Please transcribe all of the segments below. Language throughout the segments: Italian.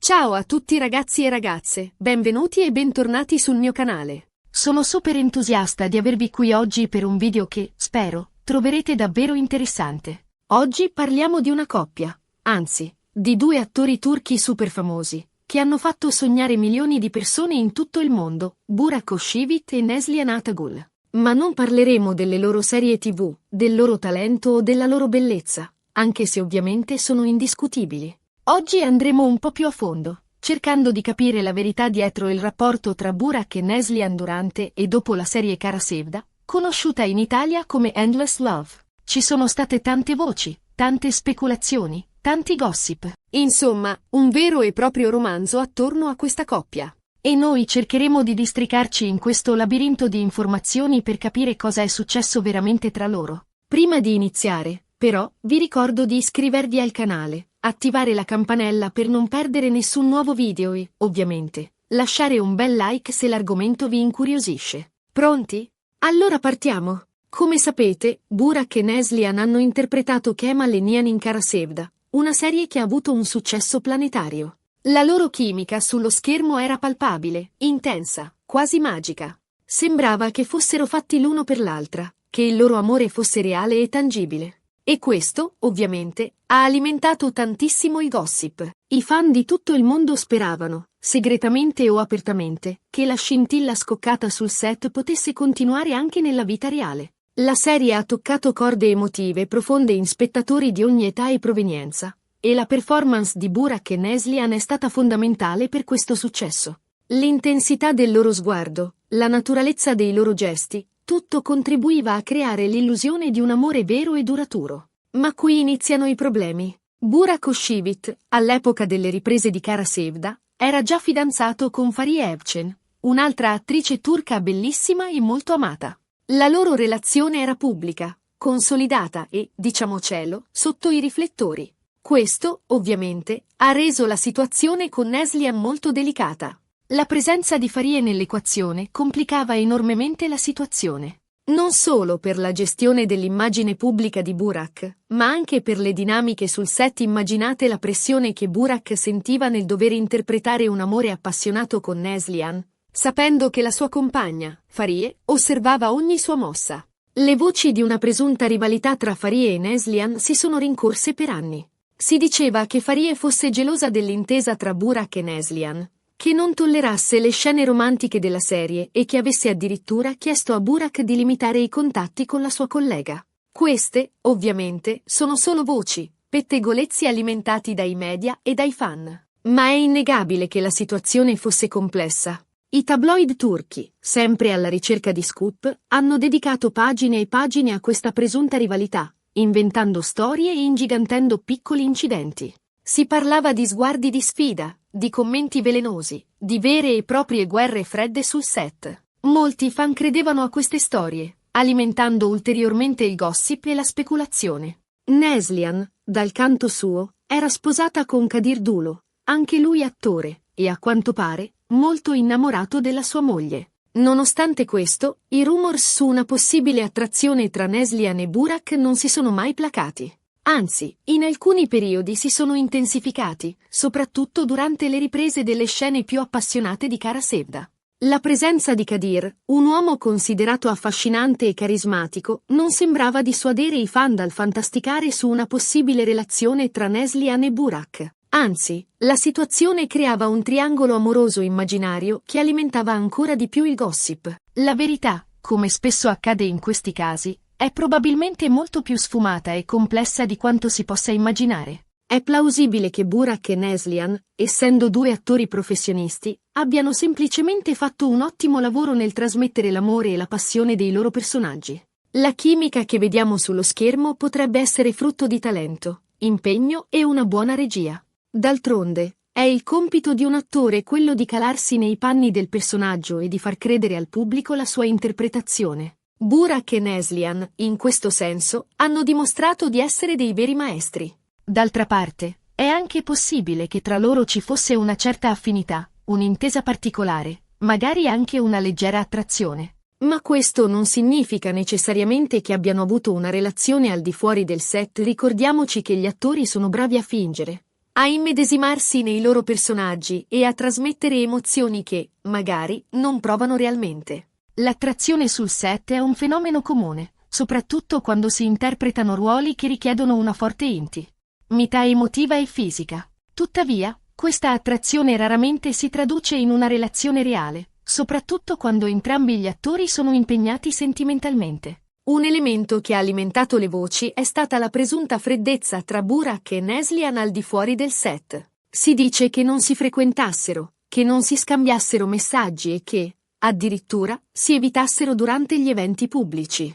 Ciao a tutti ragazzi e ragazze, benvenuti e bentornati sul mio canale. Sono super entusiasta di avervi qui oggi per un video che, spero, troverete davvero interessante. Oggi parliamo di una coppia, anzi, di due attori turchi super famosi, che hanno fatto sognare milioni di persone in tutto il mondo, Burak Özçivit e Neslihan Atagul. Ma non parleremo delle loro serie TV, del loro talento o della loro bellezza, anche se ovviamente sono indiscutibili. Oggi andremo un po' più a fondo, cercando di capire la verità dietro il rapporto tra Burak e Neslihan durante e dopo la serie Kara Sevda, conosciuta in Italia come Endless Love. Ci sono state tante voci, tante speculazioni, tanti gossip. Insomma, un vero e proprio romanzo attorno a questa coppia. E noi cercheremo di districarci in questo labirinto di informazioni per capire cosa è successo veramente tra loro. Prima di iniziare, però, vi ricordo di iscrivervi al canale, attivare la campanella per non perdere nessun nuovo video e, ovviamente, lasciare un bel like se l'argomento vi incuriosisce. Pronti? Allora partiamo! Come sapete, Burak e Neslihan hanno interpretato Kemal e Nihan in Kara Sevda, una serie che ha avuto un successo planetario. La loro chimica sullo schermo era palpabile, intensa, quasi magica. Sembrava che fossero fatti l'uno per l'altra, che il loro amore fosse reale e tangibile. E questo, ovviamente, ha alimentato tantissimo il gossip. I fan di tutto il mondo speravano, segretamente o apertamente, che la scintilla scoccata sul set potesse continuare anche nella vita reale. La serie ha toccato corde emotive profonde in spettatori di ogni età e provenienza, e la performance di Burak e Neslihan è stata fondamentale per questo successo. L'intensità del loro sguardo, la naturalezza dei loro gesti, tutto contribuiva a creare l'illusione di un amore vero e duraturo. Ma qui iniziano i problemi. Burak Özçivit, all'epoca delle riprese di Kara Sevda, era già fidanzato con Fariye Evcen, un'altra attrice turca bellissima e molto amata. La loro relazione era pubblica, consolidata e, diciamocelo, sotto i riflettori. Questo, ovviamente, ha reso la situazione con Neslihan molto delicata. La presenza di Fariye nell'equazione complicava enormemente la situazione. Non solo per la gestione dell'immagine pubblica di Burak, ma anche per le dinamiche sul set. Immaginate la pressione che Burak sentiva nel dover interpretare un amore appassionato con Neslihan, sapendo che la sua compagna, Fariye, osservava ogni sua mossa. Le voci di una presunta rivalità tra Fariye e Neslihan si sono rincorse per anni. Si diceva che Fariye fosse gelosa dell'intesa tra Burak e Neslihan, che non tollerasse le scene romantiche della serie e che avesse addirittura chiesto a Burak di limitare i contatti con la sua collega. Queste, ovviamente, sono solo voci, pettegolezzi alimentati dai media e dai fan. Ma è innegabile che la situazione fosse complessa. I tabloid turchi, sempre alla ricerca di scoop, hanno dedicato pagine e pagine a questa presunta rivalità, inventando storie e ingigantendo piccoli incidenti. Si parlava di sguardi di sfida, di commenti velenosi, di vere e proprie guerre fredde sul set. Molti fan credevano a queste storie, alimentando ulteriormente il gossip e la speculazione. Neslihan, dal canto suo, era sposata con Kadir Dulo, anche lui attore, e a quanto pare, molto innamorato della sua moglie. Nonostante questo, i rumors su una possibile attrazione tra Neslihan e Burak non si sono mai placati. Anzi, in alcuni periodi si sono intensificati, soprattutto durante le riprese delle scene più appassionate di Kara Sevda. La presenza di Kadir, un uomo considerato affascinante e carismatico, non sembrava dissuadere i fan dal fantasticare su una possibile relazione tra Neslihan e Burak. Anzi, la situazione creava un triangolo amoroso immaginario che alimentava ancora di più il gossip. La verità, come spesso accade in questi casi, è probabilmente molto più sfumata e complessa di quanto si possa immaginare. È plausibile che Burak e Neslihan, essendo due attori professionisti, abbiano semplicemente fatto un ottimo lavoro nel trasmettere l'amore e la passione dei loro personaggi. La chimica che vediamo sullo schermo potrebbe essere frutto di talento, impegno e una buona regia. D'altronde, è il compito di un attore quello di calarsi nei panni del personaggio e di far credere al pubblico la sua interpretazione. Burak e Neslihan, in questo senso, hanno dimostrato di essere dei veri maestri. D'altra parte, è anche possibile che tra loro ci fosse una certa affinità, un'intesa particolare, magari anche una leggera attrazione. Ma questo non significa necessariamente che abbiano avuto una relazione al di fuori del set. Ricordiamoci che gli attori sono bravi a fingere. a immedesimarsi nei loro personaggi e a trasmettere emozioni che, magari, non provano realmente. L'attrazione sul set è un fenomeno comune, soprattutto quando si interpretano ruoli che richiedono una forte intimità emotiva e fisica. Tuttavia, questa attrazione raramente si traduce in una relazione reale, soprattutto quando entrambi gli attori sono impegnati sentimentalmente. Un elemento che ha alimentato le voci è stata la presunta freddezza tra Burak e Neslihan al di fuori del set. Si dice che non si frequentassero, che non si scambiassero messaggi e che, addirittura, si evitassero durante gli eventi pubblici.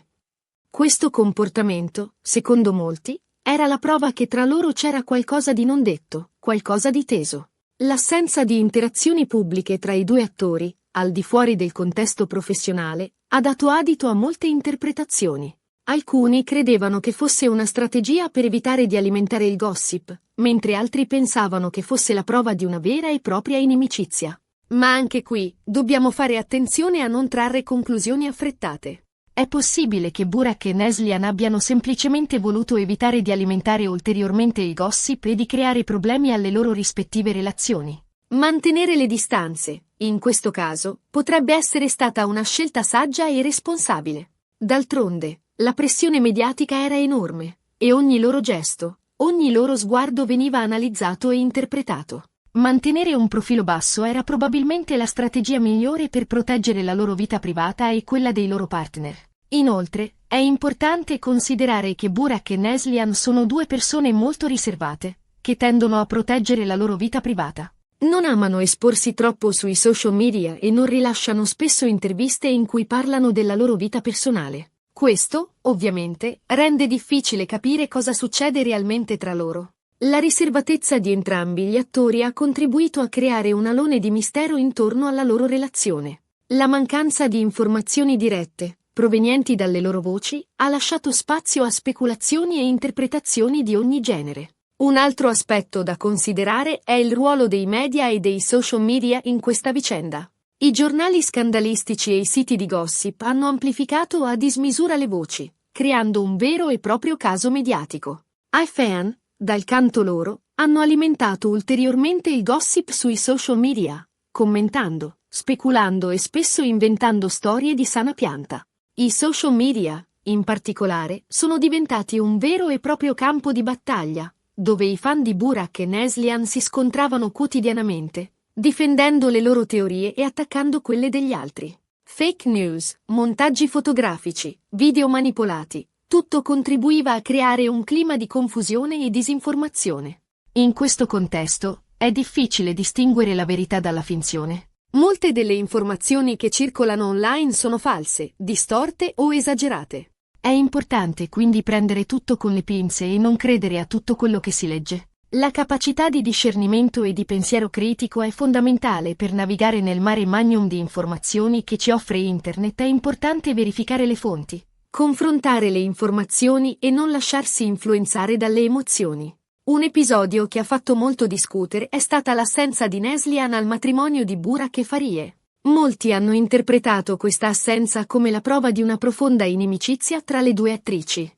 Questo comportamento, secondo molti, era la prova che tra loro c'era qualcosa di non detto, qualcosa di teso. L'assenza di interazioni pubbliche tra i due attori, al di fuori del contesto professionale, ha dato adito a molte interpretazioni. Alcuni credevano che fosse una strategia per evitare di alimentare il gossip, mentre altri pensavano che fosse la prova di una vera e propria inimicizia. Ma anche qui, dobbiamo fare attenzione a non trarre conclusioni affrettate. È possibile che Burak e Neslihan abbiano semplicemente voluto evitare di alimentare ulteriormente il gossip e di creare problemi alle loro rispettive relazioni. Mantenere le distanze, in questo caso, potrebbe essere stata una scelta saggia e responsabile. D'altronde, la pressione mediatica era enorme, e ogni loro gesto, ogni loro sguardo veniva analizzato e interpretato. Mantenere un profilo basso era probabilmente la strategia migliore per proteggere la loro vita privata e quella dei loro partner. Inoltre, è importante considerare che Burak e Neslihan sono due persone molto riservate, che tendono a proteggere la loro vita privata. Non amano esporsi troppo sui social media e non rilasciano spesso interviste in cui parlano della loro vita personale. Questo, ovviamente, rende difficile capire cosa succede realmente tra loro. La riservatezza di entrambi gli attori ha contribuito a creare un alone di mistero intorno alla loro relazione. La mancanza di informazioni dirette, provenienti dalle loro voci, ha lasciato spazio a speculazioni e interpretazioni di ogni genere. Un altro aspetto da considerare è il ruolo dei media e dei social media in questa vicenda. I giornali scandalistici e i siti di gossip hanno amplificato a dismisura le voci, creando un vero e proprio caso mediatico. I fan, dal canto loro, hanno alimentato ulteriormente il gossip sui social media, commentando, speculando e spesso inventando storie di sana pianta. I social media, in particolare, sono diventati un vero e proprio campo di battaglia, dove i fan di Burak e Neslihan si scontravano quotidianamente, difendendo le loro teorie e attaccando quelle degli altri. Fake news, montaggi fotografici, video manipolati, tutto contribuiva a creare un clima di confusione e disinformazione. In questo contesto, è difficile distinguere la verità dalla finzione. Molte delle informazioni che circolano online sono false, distorte o esagerate. È importante quindi prendere tutto con le pinze e non credere a tutto quello che si legge. La capacità di discernimento e di pensiero critico è fondamentale per navigare nel mare magnum di informazioni che ci offre Internet. È importante verificare le fonti, confrontare le informazioni e non lasciarsi influenzare dalle emozioni. Un episodio che ha fatto molto discutere è stata l'assenza di Neslihan al matrimonio di Burak e Farie. Molti hanno interpretato questa assenza come la prova di una profonda inimicizia tra le due attrici.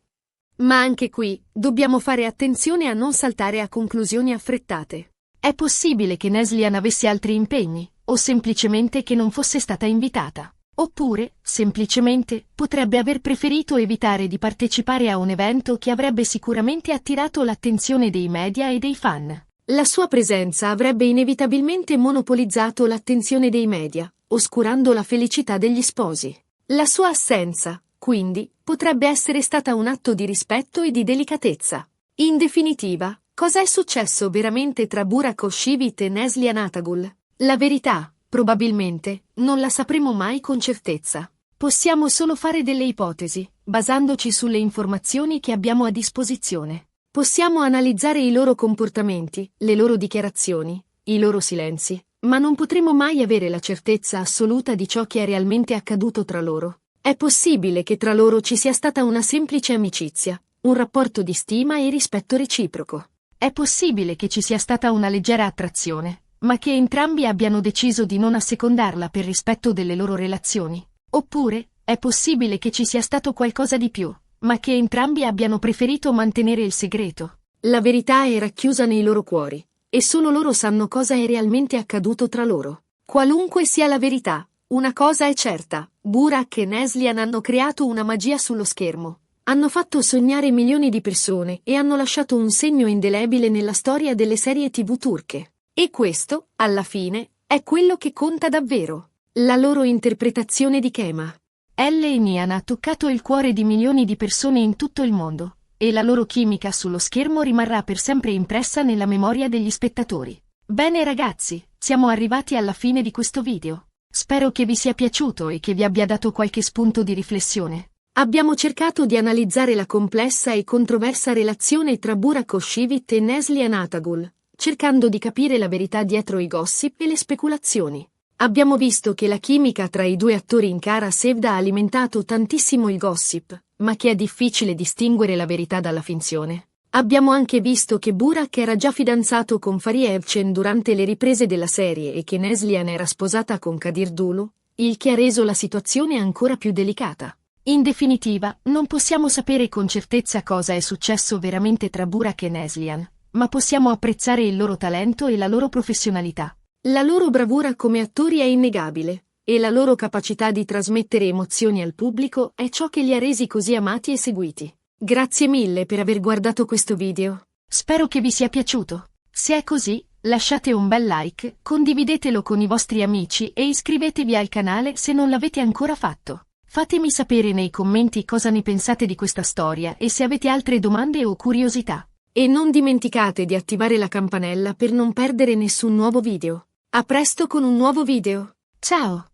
Ma anche qui, dobbiamo fare attenzione a non saltare a conclusioni affrettate. È possibile che Neslihan avesse altri impegni, o semplicemente che non fosse stata invitata. Oppure, semplicemente, potrebbe aver preferito evitare di partecipare a un evento che avrebbe sicuramente attirato l'attenzione dei media e dei fan. La sua presenza avrebbe inevitabilmente monopolizzato l'attenzione dei media, oscurando la felicità degli sposi. La sua assenza, quindi, potrebbe essere stata un atto di rispetto e di delicatezza. In definitiva, cosa è successo veramente tra Burak Özçivit e Neslihan Atagul? La verità, probabilmente, non la sapremo mai con certezza. Possiamo solo fare delle ipotesi, basandoci sulle informazioni che abbiamo a disposizione. Possiamo analizzare i loro comportamenti, le loro dichiarazioni, i loro silenzi, ma non potremo mai avere la certezza assoluta di ciò che è realmente accaduto tra loro. È possibile che tra loro ci sia stata una semplice amicizia, un rapporto di stima e rispetto reciproco. È possibile che ci sia stata una leggera attrazione, ma che entrambi abbiano deciso di non assecondarla per rispetto delle loro relazioni. Oppure, è possibile che ci sia stato qualcosa di più, ma che entrambi abbiano preferito mantenere il segreto. La verità è racchiusa nei loro cuori, E solo loro sanno cosa è realmente accaduto tra loro. Qualunque sia la verità, una cosa è certa, Burak e Neslihan hanno creato una magia sullo schermo. Hanno fatto sognare milioni di persone e hanno lasciato un segno indelebile nella storia delle serie TV turche. E questo, alla fine, è quello che conta davvero. La loro interpretazione di Kemal. Nihan ha toccato il cuore di milioni di persone in tutto il mondo, e la loro chimica sullo schermo rimarrà per sempre impressa nella memoria degli spettatori. Bene ragazzi, siamo arrivati alla fine di questo video. Spero che vi sia piaciuto e che vi abbia dato qualche spunto di riflessione. Abbiamo cercato di analizzare la complessa e controversa relazione tra Burak Özçivit e Neslihan Atagul, cercando di capire la verità dietro i gossip e le speculazioni. Abbiamo visto che la chimica tra i due attori in Kara Sevda ha alimentato tantissimo il gossip, ma che è difficile distinguere la verità dalla finzione. Abbiamo anche visto che Burak era già fidanzato con Fariye Evcen durante le riprese della serie e che Neslihan era sposata con Kadir Dulu, il che ha reso la situazione ancora più delicata. In definitiva, non possiamo sapere con certezza cosa è successo veramente tra Burak e Neslihan, ma possiamo apprezzare il loro talento e la loro professionalità. La loro bravura come attori è innegabile, e la loro capacità di trasmettere emozioni al pubblico è ciò che li ha resi così amati e seguiti. Grazie mille per aver guardato questo video. Spero che vi sia piaciuto. Se è così, lasciate un bel like, condividetelo con i vostri amici e iscrivetevi al canale se non l'avete ancora fatto. Fatemi sapere nei commenti cosa ne pensate di questa storia e se avete altre domande o curiosità. E non dimenticate di attivare la campanella per non perdere nessun nuovo video. A presto con un nuovo video. Ciao!